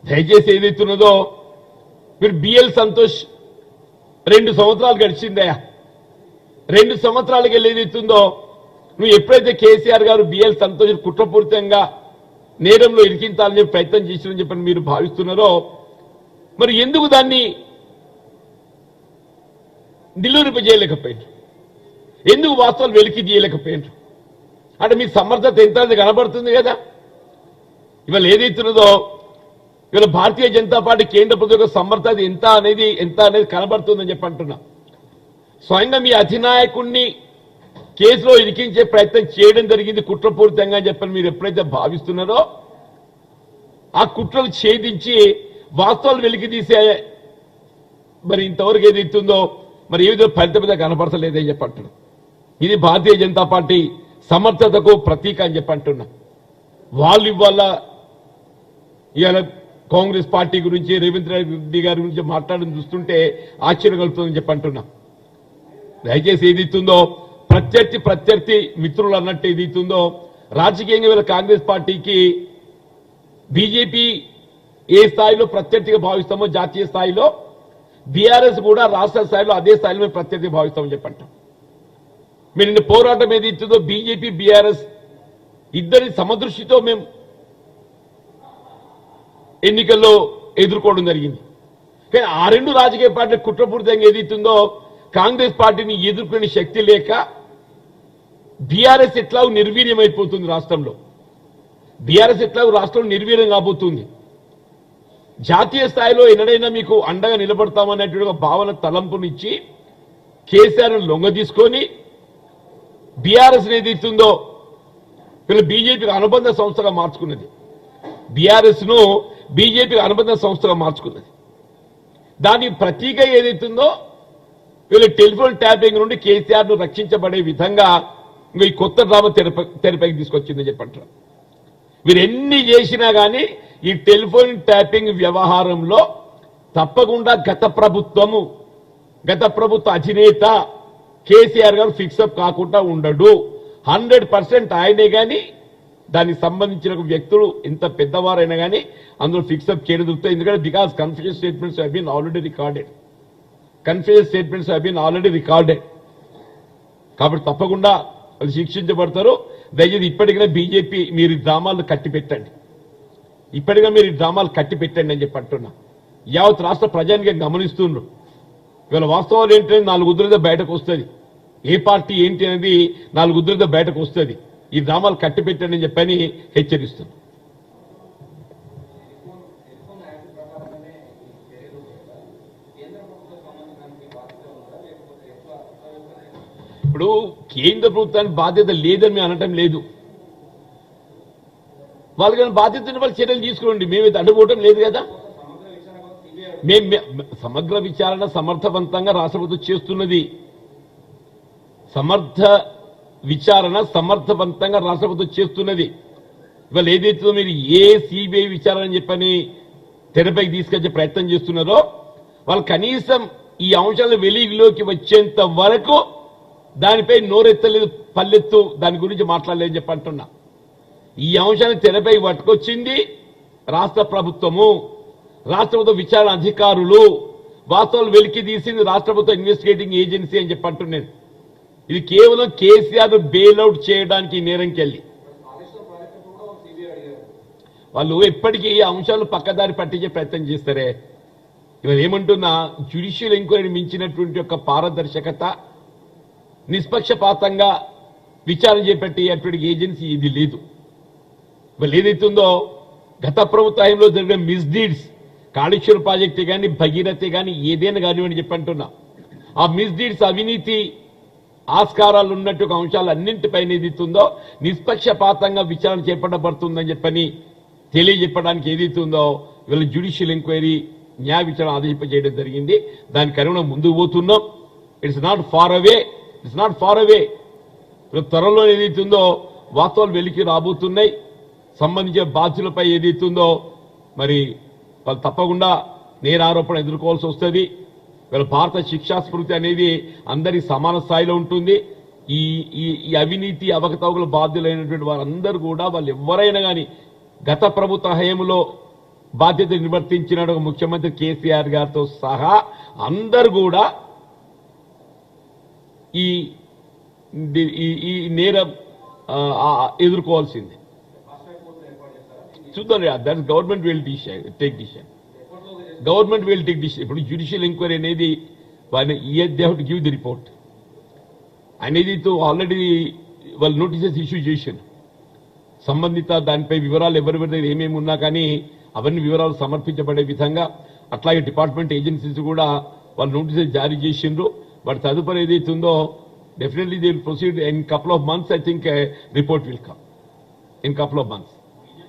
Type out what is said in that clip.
దయచేసి ఏదైతున్నదో మీరు బిఎల్ సంతోష్ 2 సంవత్సరాలు గడిచిందయా 2 సంవత్సరాలకి ఏదైతుందో నువ్వు ఎప్పుడైతే కేసీఆర్ గారు బిఎల్ సంతోష్ కుట్రపూరితంగా నేరంలో ఇరికించాలని చెప్పి ప్రయత్నం చేసిరని చెప్పని మీరు భావిస్తున్నారో మరి ఎందుకు దాన్ని నిలువరింపజేయలేకపోయారు? ఎందుకు వాస్తవాలు వెలికి తీయలేకపోయారు? అంటే మీ సమర్థత ఎంత కనబడుతుంది కదా. ఇవాళ ఏదైతున్నదో ఇవాళ భారతీయ జనతా పార్టీ కేంద్ర ప్రభుత్వ సమర్థత ఎంత అనేది కనబడుతుందని చెప్పి అంటున్నా. స్వయంగా మీ అధినాయకుడిని కేసులో ఇరికించే ప్రయత్నం చేయడం జరిగింది కుట్రపూరితంగా అని చెప్పని మీరు ఎప్పుడైతే భావిస్తున్నారో ఆ కుట్రలు ఛేదించి వాస్తవాలు వెలికి తీసే మరి ఇంతవరకు ఏదైతుందో మరి ఏ విధంగా ఫలితం కనపడతలేదని చెప్పి అంటున్నా. ఇది భారతీయ జనతా పార్టీ సమర్థతకు ప్రతీక అని చెప్పి అంటున్నా. వాళ్ళు ఇవాళ కాంగ్రెస్ పార్టీ గురించి రేవంత్ రెడ్డి గారి గురించి మాట్లాడడం చూస్తుంటే ఆశ్చర్యం కలుగుతుందని చెప్పి అంటున్నా. దయచేసి ఏదైతుందో ప్రత్యర్థి మిత్రులు అన్నట్టు ఏదైతుందో రాజకీయంగా వీళ్ళ కాంగ్రెస్ పార్టీకి బీజేపీ ఏ స్థాయిలో ప్రత్యర్థిగా భావిస్తామో జాతీయ స్థాయిలో బీఆర్ఎస్ కూడా రాష్ట్ర స్థాయిలో అదే స్థాయిలో మేము ప్రత్యర్థిగా భావిస్తామని చెప్పంటాం. మీరు నిన్న పోరాటం ఏదైతుందో బీజేపీ బీఆర్ఎస్ ఇద్దరి సమదృష్టితో మేము ఎన్నికల్లో ఎదుర్కోవడం జరిగింది. కానీ ఆ 2 రాజకీయ పార్టీల కుట్రపూరితంగా ఏదైతుందో కాంగ్రెస్ పార్టీని ఎదుర్కొనే శక్తి లేక బీఆర్ఎస్ ఎట్లా నిర్వీర్యమైపోతుంది రాష్ట్రంలో. బీఆర్ఎస్ ఎట్లా రాష్ట్రంలో నిర్వీర్యం కాబోతుంది. జాతీయ స్థాయిలో ఎన్నడైనా మీకు అండగా నిలబడతామనేటువంటి భావన తలంపునిచ్చి కేసీఆర్ లొంగ తీసుకొని బీఆర్ఎస్ ఏదైతుందో వీళ్ళు బీజేపీకి అనుబంధ సంస్థగా మార్చుకున్నది. బీఆర్ఎస్ ను బీజేపీకి అనుబంధ సంస్థగా మార్చుకున్నది. దాని ప్రతీక ఏదైతుందో వీళ్ళు టెలిఫోన్ ట్యాపింగ్ నుండి కేసీఆర్ ను రక్షించబడే విధంగా ఇంకా ఈ కొత్త డ్రామా తెరపైకి తీసుకొచ్చిందని చెప్పంటారు. మీరు ఎన్ని చేసినా కానీ ఈ టెలిఫోన్ ట్యాపింగ్ వ్యవహారంలో తప్పకుండా గత ప్రభుత్వ అధినేత కేసీఆర్ గారు ఫిక్సప్ కాకుండా ఉండడు. 100% ఆయనే కానీ దానికి సంబంధించిన వ్యక్తులు ఎంత పెద్దవారైనా కానీ అందులో ఫిక్సప్ చేయడం దొరుకుతాయి. ఎందుకంటే because confusion statements have been already recorded కాబట్టి తప్పకుండా వాళ్ళు శిక్షించబడతారు. దయచేసి ఇప్పటికైనా బీజేపీ మీరు డ్రామాలు కట్టిపెట్టండి. అని చెప్పి అంటున్నా. యావత్ రాష్ట్ర ప్రజానికి గమనిస్తున్నారు. ఇవాళ వాస్తవాలు ఏంటనేది 4 ఉద్దులతో బయటకు వస్తుంది. ఏ పార్టీ ఏంటి అనేది 4 ఉద్దులతో బయటకు వస్తుంది. ఈ డ్రామాలు కట్టిపెట్టండి అని చెప్పని హెచ్చరిస్తున్నారు. ఇప్పుడు కేంద్ర ప్రభుత్వానికి బాధ్యత లేదని మేము అనటం లేదు. వాళ్ళకైనా బాధ్యతని వాళ్ళు చర్యలు తీసుకోండి. మేమైతే అడ్డుకోవటం లేదు కదా. సమగ్ర విచారణ సమర్థవంతంగా రాష్ట్ర ప్రభుత్వం చేస్తున్నది. ఇవాళ ఏదైతే మీరు ఏ సిబిఐ విచారణ అని చెప్పని తెరపైకి తీసుకొచ్చే ప్రయత్నం చేస్తున్నారో వాళ్ళు కనీసం ఈ అంశాలను వెలుగులోకి వచ్చేంత వరకు దానిపై నోరెత్తలేదు, పల్లెత్తు దాని గురించి మాట్లాడలేదని చెప్పి అంటున్నా. ఈ అంశాన్ని తెరపై పట్టుకొచ్చింది రాష్ట్ర ప్రభుత్వ విచారణ అధికారులు. వాస్తవాలు వెలికి తీసింది రాష్ట్ర ప్రభుత్వ ఇన్వెస్టిగేటింగ్ ఏజెన్సీ అని చెప్పి అంటున్నాను. ఇది కేవలం కేసీఆర్ బెయిల్అవుట్ చేయడానికి నేరంకెళ్ళి వాళ్ళు ఎప్పటికీ ఈ అంశాలు పక్కదారి పట్టించే ప్రయత్నం చేస్తారే. ఇవాళ ఏమంటున్నా జ్యుడిషియల్ ఎంక్వైరీ మించినటువంటి ఒక పారదర్శకత నిష్పక్షపాతంగా విచారణ చేపట్టేటువంటి ఏజెన్సీ ఇది లేదు. ఇవాళ ఏదైతుందో గత ప్రభుత్వంలో జరిగిన మిస్డీడ్స్ కాళేశ్వర ప్రాజెక్టు కానీ భగీరథ కానీ ఏదైనా కానివ్వండి చెప్పంటున్నా ఆ మిస్డీడ్స్ అవినీతి ఆస్కారాలు ఉన్నట్టు అంశాలు అన్నింటిపైన ఏదైతుందో నిష్పక్షపాతంగా విచారణ చేపట్టబడుతుందని చెప్పని తెలియజెప్పడానికి ఏదైతుందో వీళ్ళ జ్యుడిషియల్ ఎంక్వైరీ న్యాయ విచారణ ఆదేశింపజేయడం జరిగింది. దానికి అనుగుణంగా ముందుకు పోతున్నాం. It's not far away. త్వరలో ఏదైతుందో వాస్తవాలు వెలికి రాబోతున్నాయి. సంబంధించిన బాధ్యులపై ఏదైతుందో మరి వాళ్ళు తప్పకుండా నేరారోపణ ఎదుర్కోవాల్సి వస్తుంది. వీళ్ళ భారత శిక్షా స్మృతి అనేది అందరి సమాన స్థాయిలో ఉంటుంది. ఈ అవినీతి అవకతవకల బాధ్యులైనటువంటి వారందరూ కూడా వాళ్ళు ఎవరైనా కానీ గత ప్రభుత్వ హయాంలో బాధ్యత నిర్వర్తించిన ఒక ముఖ్యమంత్రి కేసీఆర్ గారితో సహా అందరు కూడా ఈ ఈ నేరం ఎదుర్కోవాల్సిందే. చూద్దాం, that government will take decision. Government will take decision. ఇప్పుడు జ్యుడిషియల్ ఎంక్వైరీ అనేది they have to give the report అనేది ఆల్రెడీ వాళ్ళు నోటీసెస్ ఇష్యూ చేశారు. సంబంధిత దానిపై వివరాలు ఎవరి ఏమేమి ఉన్నా కానీ అవన్నీ వివరాలు సమర్పించబడే విధంగా అట్లాగే డిపార్ట్మెంట్ ఏజెన్సీస్ కూడా వాళ్ళు నోటీసెస్ జారీ చేసిండ్రు. వాటి తదుపరి ఏదైతే ఉందో definitely they will proceed in couple of months. I think report will come in couple of months.